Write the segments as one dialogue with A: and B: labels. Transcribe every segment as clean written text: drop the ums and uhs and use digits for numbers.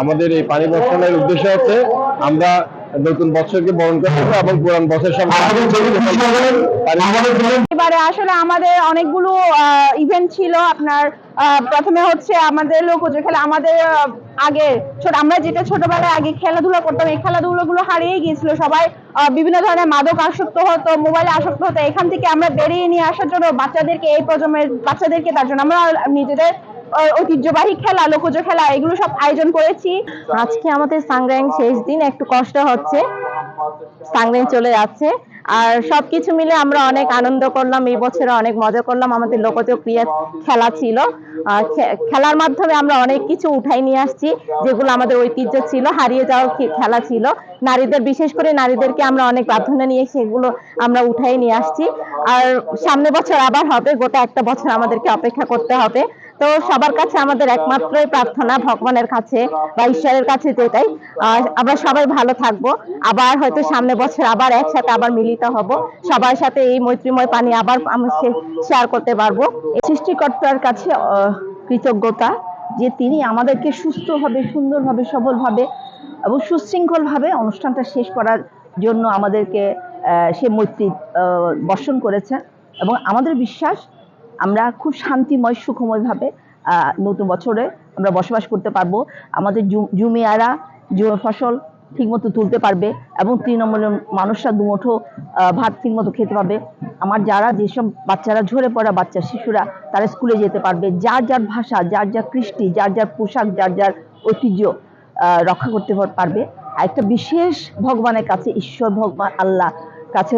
A: আমাদের এই পানি বর্ষণের উদ্দেশ্য হচ্ছে আমরা নতুন বছরকে বরণ করবো এবং পুরান বছর
B: এবারে আসলে আমাদের অনেকগুলো ইভেন্ট ছিল আপনার প্রথমে হচ্ছে আমাদের লোকজ খেলা আমাদের আগে আমরা যেটা ছোটবেলায় আগে খেলাধুলা করতাম এই খেলাধুলাগুলো হারিয়ে গিয়েছিল সবাই বিভিন্ন ধরনের মাদক আসক্ত হতো মোবাইলে আসক্ত হতো এখান থেকে আমরা বেরিয়ে নিয়ে আসার জন্য বাচ্চাদেরকে এই প্রজন্মের বাচ্চাদেরকে তার জন্য আমরা নিজেদের ঐতিহ্যবাহী খেলা লোকজ খেলা এগুলো সব আয়োজন করেছি। আজকে আমাদের সাংগ্রাং শেষ দিন একটু কষ্ট হচ্ছে সাংগ্রাং চলে যাচ্ছে আর সবকিছু মিলে আমরা অনেক আনন্দ করলাম এই বছরে অনেক মজা করলাম আমাদের লোকজ ক্রিয়া খেলা ছিল খেলার মাধ্যমে আমরা অনেক কিছু উঠাই নিয়ে আসছি যেগুলো আমাদের ঐতিহ্য ছিল হারিয়ে যাওয়া খেলা ছিল নারীদের বিশেষ করে নারীদেরকে আমরা অনেক প্রাধান্য নিয়ে সেগুলো আমরা উঠাই নিয়ে আসছি আর সামনে বছর আবার হবে গোটা একটা বছর আমাদেরকে অপেক্ষা করতে হবে তো সবার কাছে আমাদের একমাত্রই প্রার্থনা ভগবানের কাছে বা ঈশ্বরের কাছে যেটাই আমরা সবাই ভালো থাকবো আবার হয়তো সামনে বছর আবার একসাথে আবার মিলিত হব সবার সাথে এই মৈত্রীময় পানি আবার আমরা শেয়ার করতে পারবো সৃষ্টিকর্তার কাছে কৃতজ্ঞতা যে তিনি আমাদেরকে সুস্থভাবে সুন্দরভাবে সবলভাবে এবং সুশৃঙ্খলভাবে অনুষ্ঠানটা শেষ করার জন্য আমাদেরকে সে মৈত্রী বর্ষণ করেছেন এবং আমাদের বিশ্বাস আমরা খুব শান্তিময় সুখময়ভাবে নতুন বছরে আমরা বসবাস করতে পারবো আমাদের জুমিয়ারা জমি ফসল ঠিকমতো তুলতে পারবে এবং তৃণমূলের মানুষরা দুমুঠো ভাত ঠিকমতো খেতে পারবে আমার যারা যেসব বাচ্চারা ঝরে পড়া বাচ্চা শিশুরা তারা স্কুলে যেতে পারবে যার যার ভাষা যার যার কৃষ্টি যার যার পোশাক যার যার ঐতিহ্য রক্ষা করতে পারবে একটা বিশেষ ভগবানের কাছে ঈশ্বর ভগবান আল্লাহ কাছে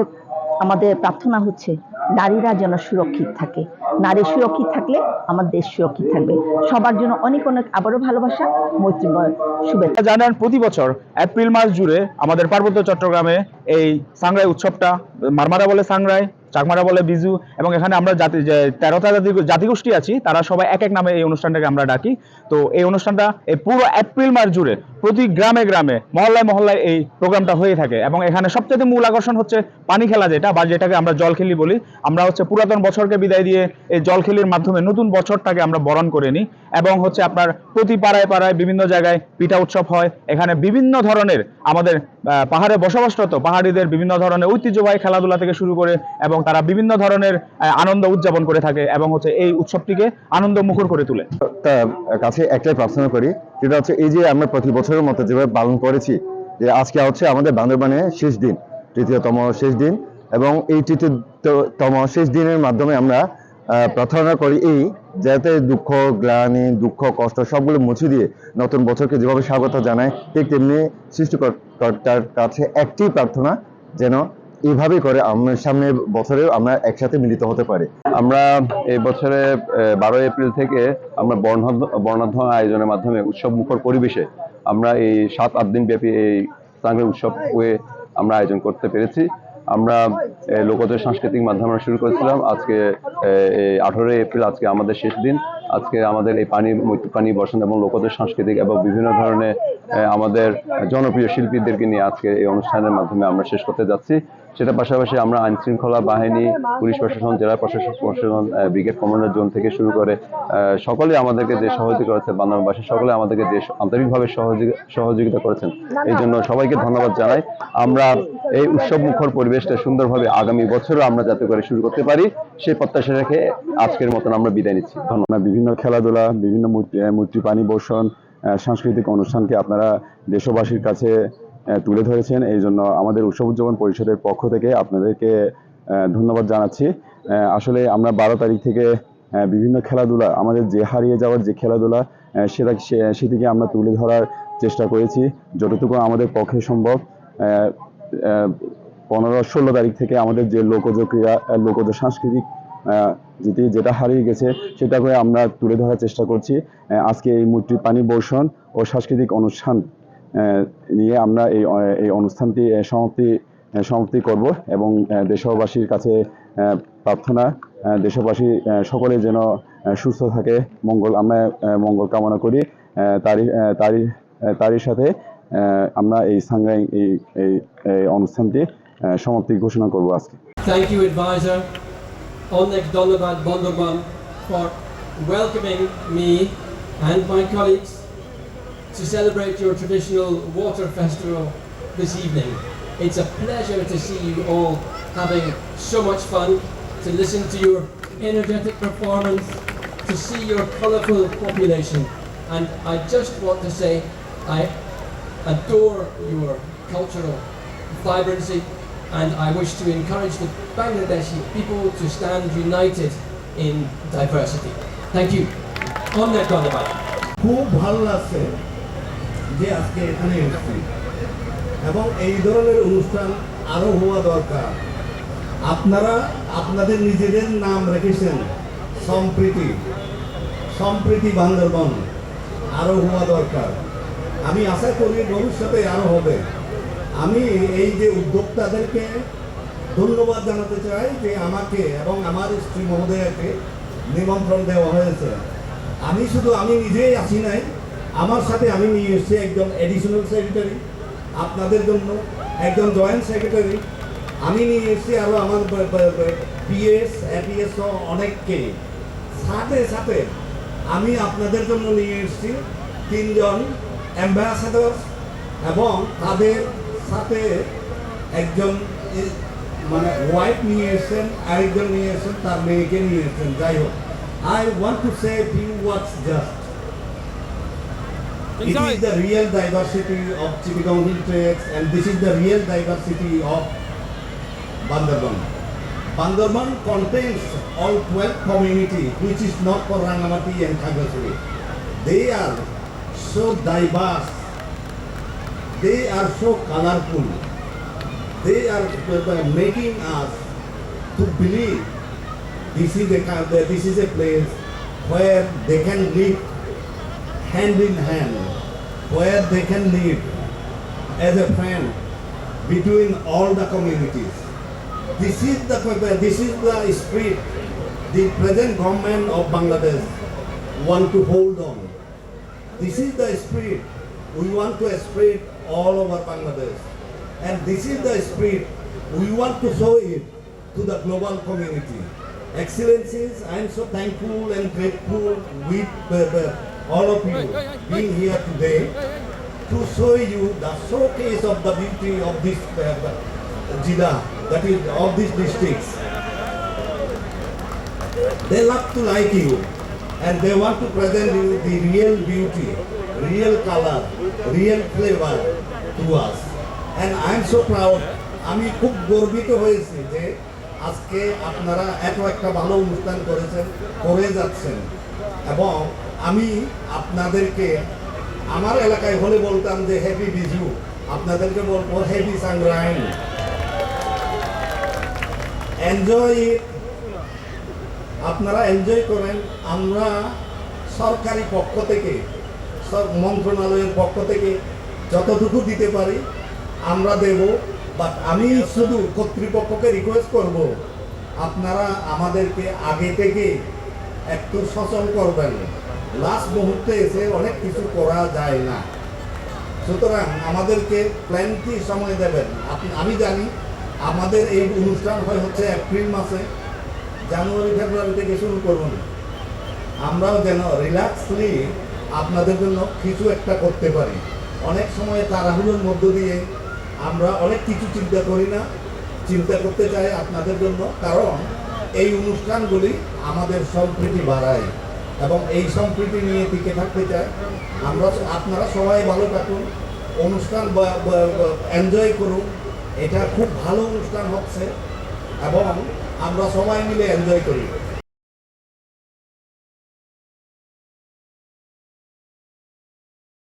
B: আমাদের প্রার্থনা হচ্ছে নারীরা যেন সুরক্ষিত থাকে নারী সুরক্ষিত থাকলে আমার দেশ সুরক্ষিত থাকবে সবার জন্য অনেক অনেক আবারও ভালোবাসা মৈত্রীময় শুভেচ্ছা
C: জানান প্রতি বছর এপ্রিল মাস জুড়ে আমাদের পার্বত্য চট্টগ্রামে এই সাংরাই উৎসবটা মারমারা বলে সাংরাই চাকমারা বলে বিজু এবং এখানে আমরা জাতি যে 13টা জাতিগোষ্ঠী আছি তারা সবাই এক এক নামে এই অনুষ্ঠানটাকে আমরা ডাকি তো এই অনুষ্ঠানটা এই পুরো এপ্রিল মাস জুড়ে প্রতি গ্রামে গ্রামে মহল্লায় মহল্লায় এই প্রোগ্রামটা হয়ে থাকে এবং এখানে সবচেয়ে মূল আকর্ষণ হচ্ছে পানি খেলা যেটা বা যেটাকে আমরা জল খেলি বলি আমরা হচ্ছে পুরাতন বছরকে বিদায় দিয়ে এই জল খেলির মাধ্যমে নতুন বছরটাকে আমরা বরণ করে নিই এবং হচ্ছে আপনার প্রতি পাড়ায় পাড়ায় বিভিন্ন জায়গায় পিঠা উৎসব হয় এখানে বিভিন্ন ধরনের আমাদের পাহাড়ে বসবাসরত পাহাড়িদের বিভিন্ন ধরনের ঐতিহ্যবাহী খেলাধুলা থেকে শুরু করে এবং তারা বিভিন্ন ধরনের আনন্দ উদযাপন করে থাকে এবং হচ্ছে এই উৎসবটিকে আনন্দ মুখর করে তোলে
A: তার কাছে একটাই প্রার্থনা করি যেটা হচ্ছে এই যে আমরা প্রতি বছরের মতো যেভাবে পালন করেছি যে আজকে হচ্ছে আমাদের বান্দরবানে শেষ দিন তৃতীয়তম শেষ দিন এবং এই তৃতীয়তম শেষ দিনের মাধ্যমে আমরা প্রার্থনা করি এই যাতে দুঃখ গ্লানি দুঃখ কষ্ট সবগুলো মুছে দিয়ে নতুন বছরকে যেভাবে স্বাগত জানায় ঠিক তেমনি সৃষ্টিকর্তার কাছে একটি প্রার্থনা যেন এইভাবে করে আমরা সামনে বছরেও আমরা একসাথে মিলিত হতে পারি।
D: আমরা এই বছরে 12 এপ্রিল থেকে আমরা বর্ণাঢ্য আয়োজনের মাধ্যমে উৎসব মুখর পরিবেশে আমরা এই 7-8 দিন ব্যাপী এই সাংগ্রাই উৎসব আমরা আয়োজন করতে পেরেছি। আমরা লোকজ সাংস্কৃতিক মাধ্যমে শুরু করেছিলাম আজকে 18 এপ্রিল আজকে আমাদের শেষ দিন আজকে আমাদের এই পানি বর্ষণ এবং লোকজ সাংস্কৃতিক এবং বিভিন্ন ধরনের আমাদের জনপ্রিয় শিল্পীদেরকে নিয়ে আজকে এই অনুষ্ঠানের মাধ্যমে আমরা শেষ করতে যাচ্ছি সেটা পাশাপাশি আমরা আইন শৃঙ্খলা বাহিনী পুলিশ প্রশাসন জেলা প্রশাসন ব্রিগেড কমান্ডার জোন থেকে শুরু করে সকলে আমাদেরকে যে সহযোগিতা করেছে বান্দরবানবাসী সকলে আমাদেরকে যে আন্তরিকভাবে সহযোগিতা করেছেন এই জন্য সবাইকে ধন্যবাদ জানাই। আমরা এই উৎসব মুখর পরিবেশটা সুন্দরভাবে আগামী বছরও আমরা যাতে করে শুরু করতে পারি সেই প্রত্যাশা রেখে আজকের মতন আমরা বিদায় নিচ্ছি। ধন্যবাদ।
C: বিভিন্ন খেলাধুলা বিভিন্ন মৈত্রী পানি বর্ষণ সাংস্কৃতিক অনুষ্ঠানকে আপনারা দেশবাসীর কাছে তুলে ধরেছেন এই জন্য আমাদের উৎসব উদযাপন পরিষদের পক্ষ থেকে আপনাদেরকে ধন্যবাদ জানাচ্ছি। আসলে আমরা 12 তারিখ থেকে বিভিন্ন খেলাধুলা আমাদের যে হারিয়ে যাওয়ার যে খেলাধুলা সেটিকে আমরা তুলে ধরার চেষ্টা করেছি যতটুকু আমাদের পক্ষে সম্ভব। 15-16 তারিখ থেকে আমাদের যে লোকজ ক্রীড়া লোকজ সাংস্কৃতিক যেটা হারিয়ে গেছে সেটাকে আমরা তুলে ধরার চেষ্টা করছি। আজকে এই মৈত্রী পানি বর্ষণ ও সাংস্কৃতিক অনুষ্ঠান নিয়ে আমরা এই অনুষ্ঠানটি সমাপ্তি করব এবং দেশবাসীর কাছে প্রার্থনা দেশবাসী সকলে যেন সুস্থ থাকে আমরা মঙ্গল কামনা করি তারই সাথে আমরা এই সাংগ্রাই এই অনুষ্ঠানটি সমাপ্তি ঘোষণা করব আজকে।
E: Thank you, advisor Onek Donovan Bondoban, for welcoming me and my colleagues to celebrate your traditional water festival this evening. It's a pleasure to see you all having so much fun, to listen to your energetic performance, to see your colourful population. And I just want to say I adore your cultural vibrancy, and I wish to encourage the Bangladeshi people to stand united in diversity. Thank you. Onnek Dhonobad.
F: খুব ভালো লাগছে যে আজকে এখানে এসেছি এবং এই ধরনের অনুষ্ঠান আরো হওয়া দরকার। আপনারা আপনাদের নিজেদের নাম রেখেছেন সম্প্রীতি, সম্প্রীতি বান্দরবন, আরো হওয়া দরকার। আমি আশা করি ভবিষ্যতে আরো হবে। আমি এই যে উদ্যোক্তাদেরকে ধন্যবাদ জানাতে চাই যে আমাকে এবং আমার স্ত্রী মহোদয়াকে নিমন্ত্রণ দেওয়া হয়েছে। আমি নিজেই আসি নাই, আমার সাথে আমি নিয়ে এসেছি একজন অ্যাডিশনাল সেক্রেটারি, আপনাদের জন্য একজন জয়েন্ট সেক্রেটারি, আমি নিয়ে এসেছি আরও আমার পিএস এপিএস অনেককে। সাথে সাথে আমি আপনাদের জন্য নিয়ে এসেছি 3 জন অ্যাম্বাসাডর এবং তাদের সাথে একজন মানে ওয়াইফ নিয়ে এসেছেন, আরেকজন নিয়ে এসেছেন তার মেয়েকে নিয়ে এসেছেন। যাই হোক, I want to say a few words just. It is the real diversity of Chittagong Hill Trades, and this is the real diversity of Bandarban. Bandarban contains all 12 communities, which is not for Rangamati and Khagasuri. They are so diverse. They are so colorful. They are making us to believe this is a place where they can live hand in hand, where they can live as a friend between all the communities. This is the spirit the present government of Bangladesh want to hold on. This is the spirit we want to spread all over Bangladesh, and this is the spirit we want to show it to the global community. Excellencies, I am so thankful and grateful with all of you being here today to show you the showcase of the beauty of this Jila, that is of these districts. They love to like you and they want to present you the real beauty, real color, real flavor to us. And I am so proud, আমি খুব গর্বিত হয়েছি যে আজকে আপনারা এত একটা ভালো অনুষ্ঠান করে যাচ্ছেন, এবং আমি আপনাদেরকে আমার এলাকায় হলে বলতাম যে হ্যাপি বিজু, আপনাদেরকে বলবো হ্যাপি সাংগ্রাইন। এনজয়, আপনারা এনজয় করেন। আমরা সরকারি পক্ষ থেকে, মন্ত্রণালয়ের পক্ষ থেকে যতটুকু দিতে পারি আমরা দেব, বাট আমি শুধু কর্তৃপক্ষকে রিকোয়েস্ট করব আপনারা আমাদেরকে আগে থেকে একটু সচল করবেন। লাস্ট মুহূর্তে এসে অনেক কিছু করা যায় না, সুতরাং আমাদেরকে প্ল্যান্টি সময় দেবেন। আমি জানি আমাদের এই অনুষ্ঠান হচ্ছে এপ্রিল মাসে, জানুয়ারি ফেব্রুয়ারি থেকে শুরু করুন। আমরাও যেন রিল্যাক্সলি আপনাদের জন্য কিছু একটা করতে পারি। অনেক সময় তাড়াহুড়োর মধ্য দিয়ে আমরা অনেক কিছু চিন্তা করি না, চিন্তা করতে চাই আপনাদের জন্য, কারণ এই অনুষ্ঠানগুলি আমাদের সম্প্রীতি বাড়ায় এবং এই সম্প্রীতি নিয়ে টিকে থাকতে চাই আমরা। আপনারা সবাই ভালো থাকুন, অনুষ্ঠান এনজয় করুন। এটা খুব ভালো অনুষ্ঠান হচ্ছে এবং আমরা সবাই মিলে এনজয় করি।